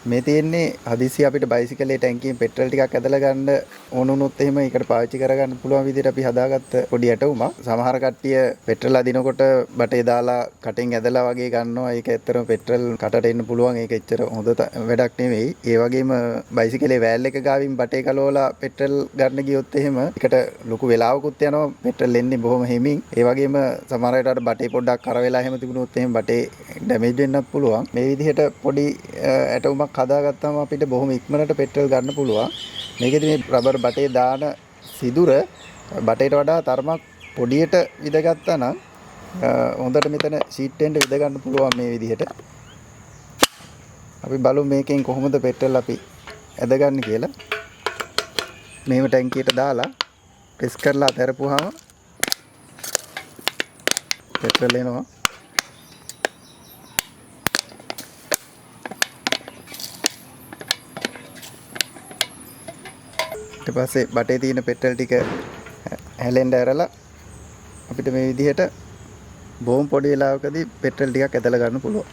මේ තියෙන්නේ හදිසිය අපිට බයිසිකලේ ටැංකියෙන් පෙට්‍රල් ටිකක් ඇදලා ගන්න ඕන වුණොත් එහෙම ඒකට පාවිච්චි කරගන්න පුළුවන් විදිහට අපි හදාගත්ත පොඩි ඇටවුමක්. සමහර කට්ටිය පෙට්‍රල් අදිනකොට බටේ දාලා කටෙන් ඇදලා වගේ ගන්නවා. ඒක ඇත්තටම පෙට්‍රල් කටට එන්න පුළුවන්. ඒක එච්චර හොඳ වැඩක් නෙවෙයි. ඒ වගේම බයිසිකලේ වෑල් එක ගාවින් බටේ කලවලා පෙට්‍රල් ගන්න ගියොත් එහෙම ඒකට ලොකු වෙලාවකුත් යනවා. පෙට්‍රල් එන්නේ බොහොම හිමින්. ඒ වගේම සමහර වෙලාවට බටේ පොඩ්ඩක් කර වෙලා එහෙම තිබුණොත් එහෙම බටේ ඩැමේජ් වෙන්නත් පුළුවන්. මේ විදිහට පොඩි ඇටවුමක් හදාගත්තාම අපිට බොහොම ඉක්මනට පෙට්‍රල් ගන්න පුළුවන්. මේකෙදි මේ රබර් බටේ දාන සිදුර බටේට වඩා තරමක් පොඩියට විදගත්තා නම් හොඳට මෙතන ෂීට් එකෙන් විද ගන්න පුළුවන් මේ විදිහට. අපි බලමු මේකෙන් කොහොමද පෙට්‍රල් අපි ඇදගන්නේ කියලා. මේව ටැංකියට දාලා ප්‍රෙස් කරලා අතහැරපුවාම පෙට්‍රල් එනවා. ඊට පස්සේ බටේ තියෙන පෙට්‍රල් ටික හැලෙන්න ඇරලා අපිට මේ විදිහට බොහොම පොඩි වෙලාවකදී පෙට්‍රල් ටිකක් ඇදලා ගන්න පුළුවන්.